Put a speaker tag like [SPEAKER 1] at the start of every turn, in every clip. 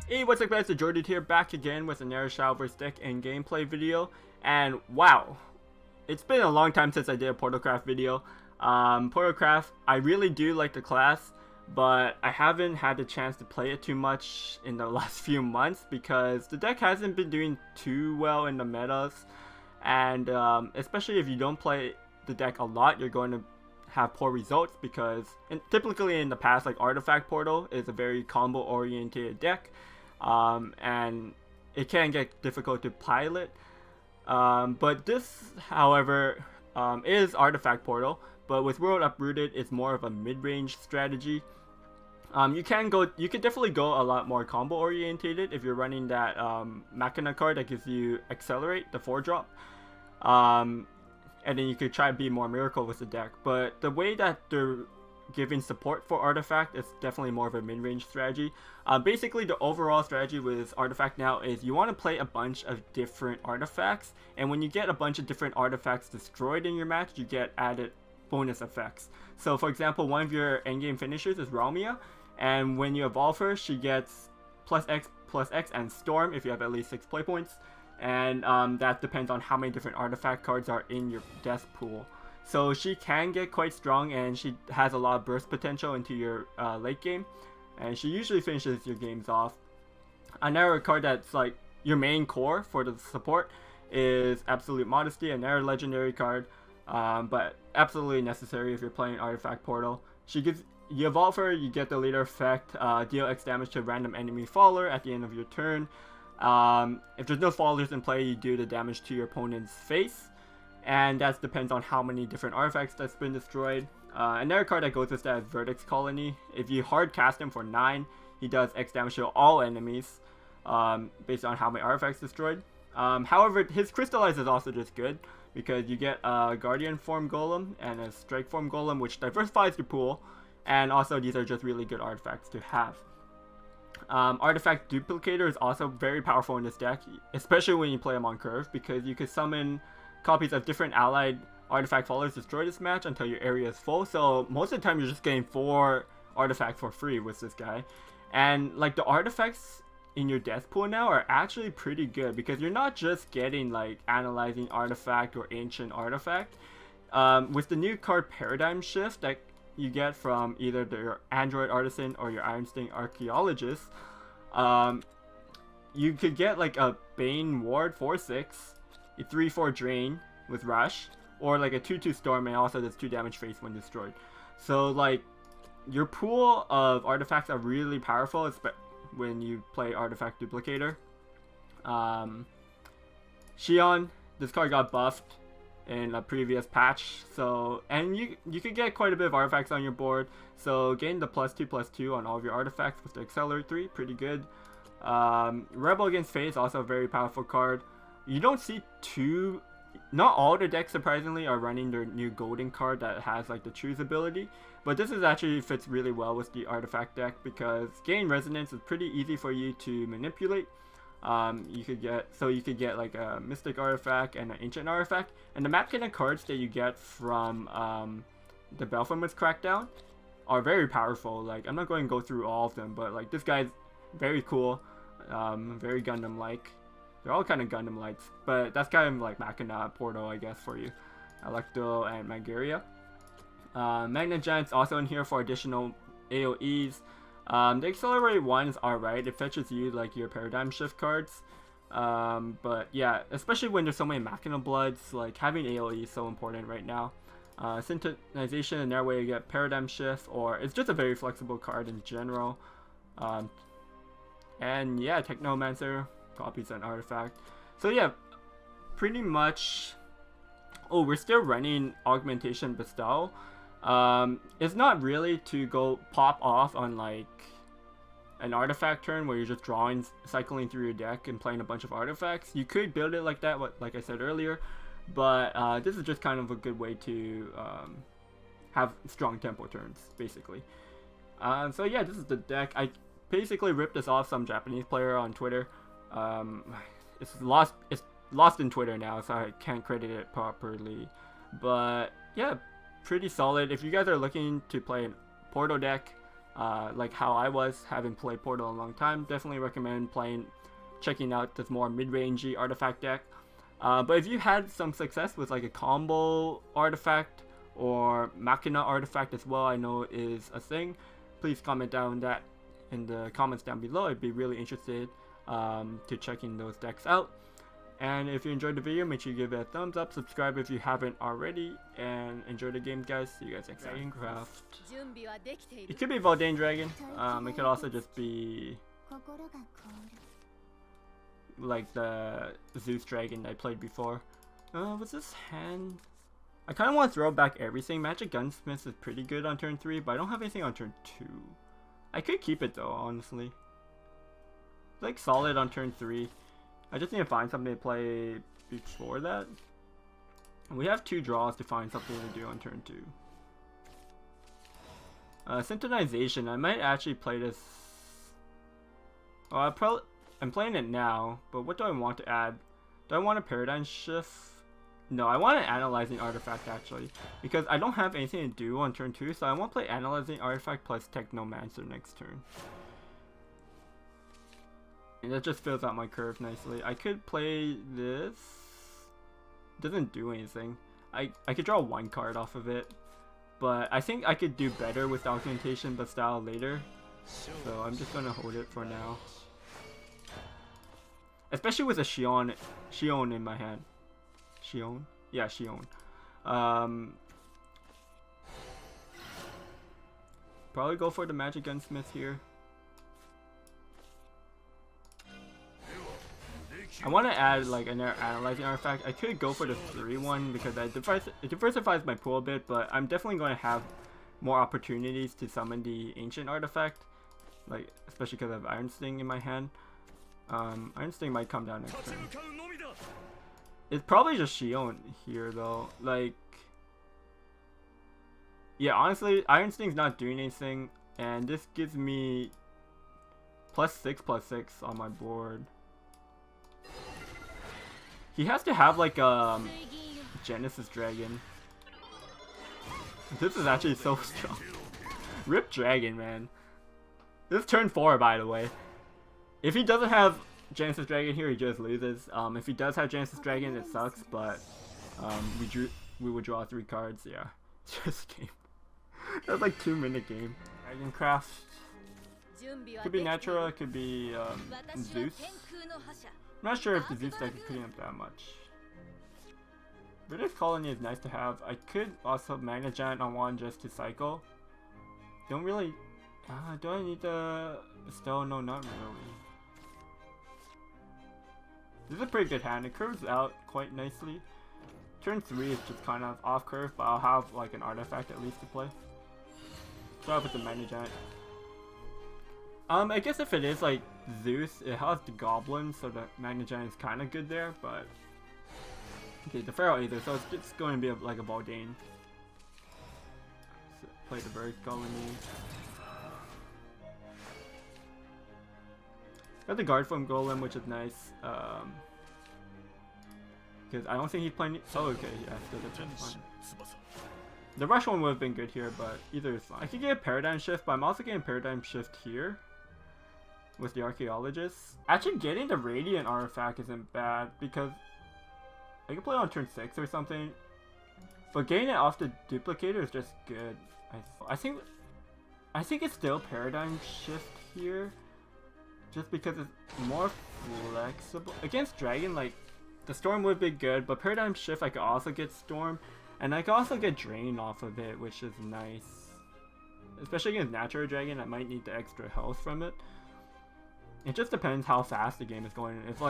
[SPEAKER 1] Hey, what's up guys, TheJordude here, back again with another Shadowverse deck and gameplay video. And wow, it's been a long time since I did a Portalcraft video. Portalcraft, I really do like the class, but I haven't had the chance to play it too much in the last few months because the deck hasn't been doing too well in the metas. And especially if you don't play the deck a lot, you're going to have poor results because typically in the past, like Artifact Portal is a very combo oriented deck. And it can get difficult to pilot. But this, however, is Artifact Portal, but with World Uprooted, it's more of a mid-range strategy. You can definitely go a lot more combo orientated if you're running that Machina card that gives you Accelerate, the 4-drop. And then you could try to be more Miracle with the deck. But the way that they're giving support for Artifact is definitely more of a mid-range strategy. Basically, the overall strategy with Artifact now is you want to play a bunch of different artifacts, and when you get a bunch of different artifacts destroyed in your match, you get added bonus effects. So for example, one of your endgame finishers is Ralmia, and when you evolve her, she gets +X and Storm if you have at least 6 play points, and that depends on how many different artifact cards are in your death pool. So she can get quite strong, and she has a lot of burst potential into your late game, and she usually finishes your games off. Another card that's like your main core for the support is Absolute Modesty, another legendary card, but absolutely necessary if you're playing Artifact Portal. You evolve her, you get the leader effect, deal X damage to a random enemy follower at the end of your turn. If there's no followers in play, you do the damage to your opponent's face. And that depends on how many different artifacts that's been destroyed. Another card that goes with that is Verdict's Colony. If you hard cast him for 9, he does X damage to all enemies, based on how many artifacts destroyed. However, his Crystallize is also just good, because you get a Guardian Form Golem and a Strike Form Golem, which diversifies your pool, and also these are just really good artifacts to have. Artifact Duplicator is also very powerful in this deck, especially when you play him on curve, because you could summon copies of different allied artifact followers destroy this match until your area is full. So most of the time you're just getting 4 artifacts for free with this guy. And like the artifacts in your death pool now are actually pretty good, because you're not just getting like Analyzing Artifact or Ancient Artifact. With the new card Paradigm Shift that you get from either your Android Artisan or your Ironsting Archaeologist, you could get like a Bane Ward 4/6, a 3/4 Drain with Rush, or like a 2/2 Storm, and also does 2 damage face when destroyed. So like your pool of artifacts are really powerful when you play Artifact Duplicator. Shion, this card got buffed in a previous patch, so and you could get quite a bit of artifacts on your board, so getting the +2/+2 on all of your artifacts with the Accelerate 3, pretty good. Rebel Against Fate is also a very powerful card. You don't see not all the decks surprisingly are running their new golden card that has like the Choose ability, but this is actually fits really well with the artifact deck because Gain Resonance is pretty easy for you to manipulate. You could get like a Mystic Artifact and an Ancient Artifact, and the Machina cards that you get from the Belphomet's Crackdown are very powerful. Like I'm not going to go through all of them, but like this guy's very cool, very Gundam-like. They're all kind of Gundam lights, but that's kind of like Machina Portal, I guess, for you. Electo and Magaria. Magnet Giant's also in here for additional AoEs. The Accelerate one is alright. It fetches you like your Paradigm Shift cards. But yeah, especially when there's so many Machina Bloods, like having AoE is so important right now. Synchronization, another way to get Paradigm Shift, or it's just a very flexible card in general. And yeah, Technomancer, copies an artifact. So yeah, pretty much. Oh, we're still running Augmentation Bestow. It's not really to go pop off on like an artifact turn where you're just cycling through your deck and playing a bunch of artifacts. You could build it like that, like I said earlier, but this is just kind of a good way to have strong tempo turns, basically. So yeah, this is the deck. I basically ripped this off some Japanese player on Twitter. It's lost in Twitter now, so I can't credit it properly, but yeah, pretty solid. If you guys are looking to play a Portal deck, like how I was, having played Portal a long time. Definitely recommend checking out this more mid-rangey artifact deck. But if you had some success with like a combo artifact or Machina artifact as well, I know is a thing, please comment down that in the comments down below. I'd be really interested to checking those decks out. And if you enjoyed the video, make sure you give it a thumbs up, subscribe if you haven't already, and enjoy the game, guys. See you guys next time. Craft. It could be Valdane Dragon. It could also just be like the Zeus Dragon I played before. Was this hand? I kind of want to throw back everything. Magic Gunsmith is pretty good on turn 3, but I don't have anything on turn 2. I could keep it though, honestly. Like solid on turn 3. I just need to find something to play before that. We have 2 draws to find something to do on turn 2. Synchronization. I might actually play this. Oh, I'm playing it now, but what do I want to add? Do I want a Paradigm Shift? No, I want an Analyzing Artifact actually, because I don't have anything to do on turn 2, so I want to play Analyzing Artifact plus Technomancer next turn. And that just fills out my curve nicely. I could play this. Doesn't do anything. I could draw 1 card off of it, but I think I could do better with Documentation but style later. So I'm just gonna hold it for now. Especially with a Shion in my hand. Shion? Yeah, Shion. Probably go for the Magic Gunsmith here. I want to add like an Analyzing Artifact. I could go for the 3-1 because it diversifies my pool a bit, but I'm definitely going to have more opportunities to summon the Ancient Artifact, like especially because I have Iron Sting in my hand. Iron Sting might come down next turn. It's probably just Shion here though. Like, yeah, honestly, Iron Sting's not doing anything, and this gives me +6/+6 on my board. He has to have like Genesis Dragon. This is actually so strong. Rip Dragon, man. This is turn 4, by the way. If he doesn't have Genesis Dragon here, he just loses. If he does have Genesis Dragon, it sucks, but we would draw 3 cards. Yeah, just a game. That's like 2-minute game. Dragoncraft. Could be Natura, could be Zeus. I'm not sure if the Zeus deck is picking up that much. British Colony is nice to have. I could also Magna Giant on 1 just to cycle. Don't really. Do I need the Bestow? No, not really. This is a pretty good hand. It curves out quite nicely. Turn 3 is just kind of off curve, but I'll have like an artifact at least to play. Start off with the Magna Giant. I guess if it is like Zeus, it has the Goblin, so the Magna Giant is kind of good there, but okay, the Pharaoh either, so it's just going to be like a Valdane. So play the Bird Colony. Got the Guard from Golem, which is nice. Because I don't think he's playing. Oh, okay, yeah, still that's fine. The Rush one would have been good here, but either is fine. I could get a Paradigm Shift, but I'm also getting Paradigm Shift here with the Archaeologist. Actually, getting the Radiant Artifact isn't bad because I can play on turn 6 or something. But getting it off the Duplicator is just good. I think it's still Paradigm Shift here, just because it's more flexible against Dragon. Like the Storm would be good, but Paradigm Shift I could also get Storm, and I could also get Drain off of it, which is nice. Especially against Natural Dragon, I might need the extra health from it. It just depends how fast the game is going. If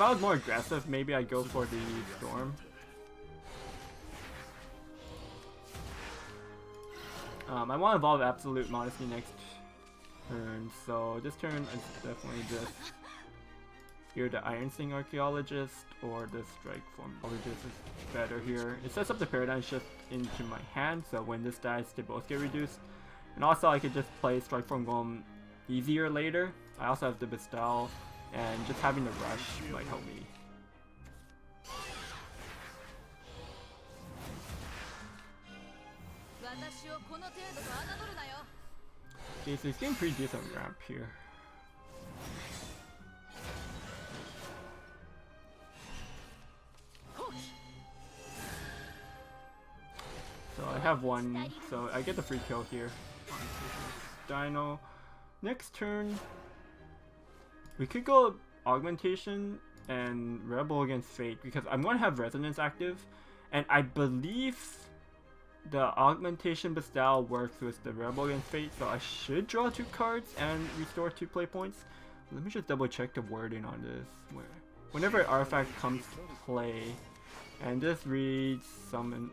[SPEAKER 1] I was more aggressive, maybe I'd go for the Storm. I want to evolve Absolute Modesty next turn, so this turn is definitely just either the Iron Sting Archaeologist or the Strike Form Archaeologist is better here. It sets up the Paradigm Shift into my hand, so when this dies, they both get reduced. And also I could just play Strike Form Golem easier later. I also have the Bestow, and just having the Rush might help me. Okay, so he's getting pretty decent ramp here. So I have one, so I get the free kill here. Dino. Next turn, we could go Augmentation and Rebel against Fate because I'm going to have Resonance active, and I believe the Augmentation Bestowal works with the Rebel against Fate, so I should draw 2 cards and restore 2 play points. Let me just double check the wording on this. Whenever an artifact comes to play, and this reads summon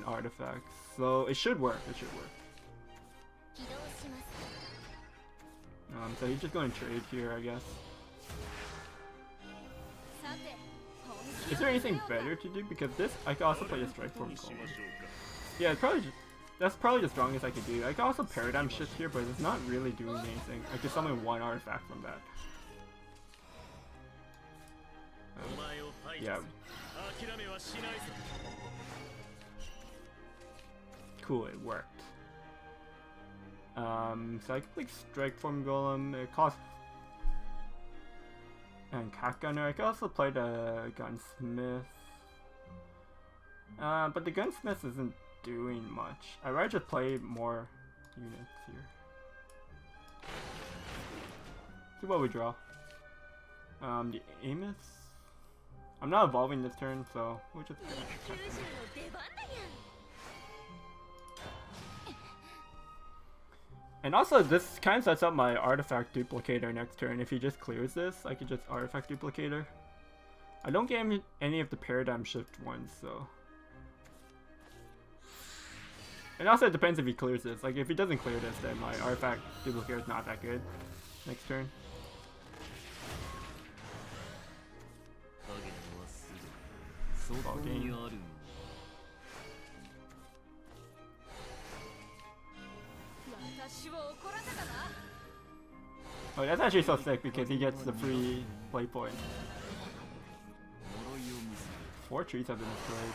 [SPEAKER 1] artifacts, so it should work. It should work. So he's just going to trade here, I guess. Is there anything better to do? Because this, I can also play a Strike Form Golem. Yeah, it's probably that's probably the strongest I could do. I can also Paradigm Shift here, but it's not really doing anything. I can summon 1 artifact from that. Yeah. Cool, it worked. So I can like Strike Form Golem, it costs, and Cat Gunner. I can also play the Gunsmith. But the Gunsmith isn't doing much. I'd rather just play more units here. See what we draw. The Amos. I'm not evolving this turn, so we'll just. And also, this kind of sets up my Artifact Duplicator next turn. If he just clears this, I could just Artifact Duplicator. I don't get any of the Paradigm Shift ones, so. And also, it depends if he clears this. Like, if he doesn't clear this, then my Artifact Duplicator is not that good next turn. Ball game. Oh, that's actually so sick because he gets the free play point. 4 trees have been destroyed.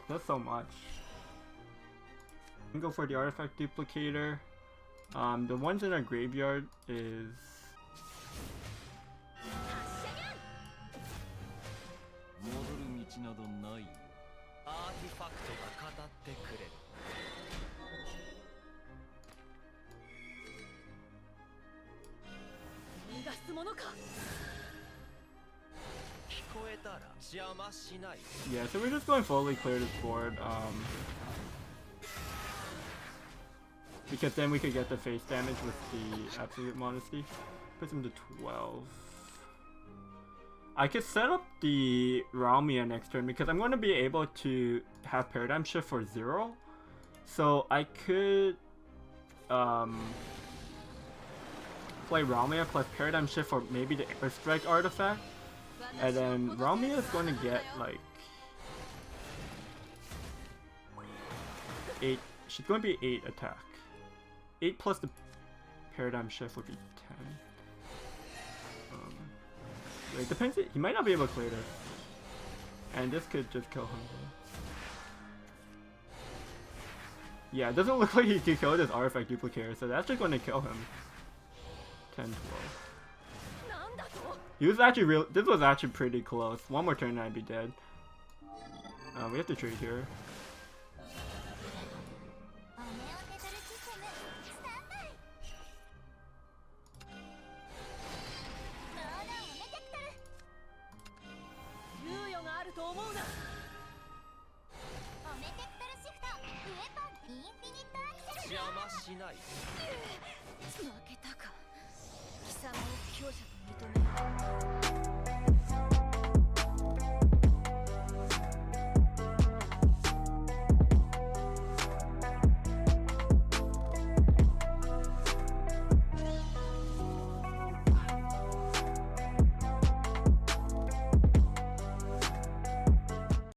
[SPEAKER 1] That's so much. I'm gonna go for the Artifact Duplicator. The ones in our graveyard is yeah, so we're just going fully clear this board, because then we could get the face damage with the Absolute Modesty. Puts him to 12. I could set up the Ralmia next turn because I'm going to be able to have Paradigm Shift for 0. So I could play Ralmia plus Paradigm Shift for maybe the Airstrike artifact. And then Ralmia is going to get like 8. She's going to be 8 attack. 8 plus the Paradigm Shift would be 10. It depends. He might not be able to clear this. And this could just kill him. Yeah, it doesn't look like he can kill this Artifact Duplicator, so that's just going to kill him. 10, 12. He was actually this was actually pretty close. One more turn and I'd be dead. We have to trade here.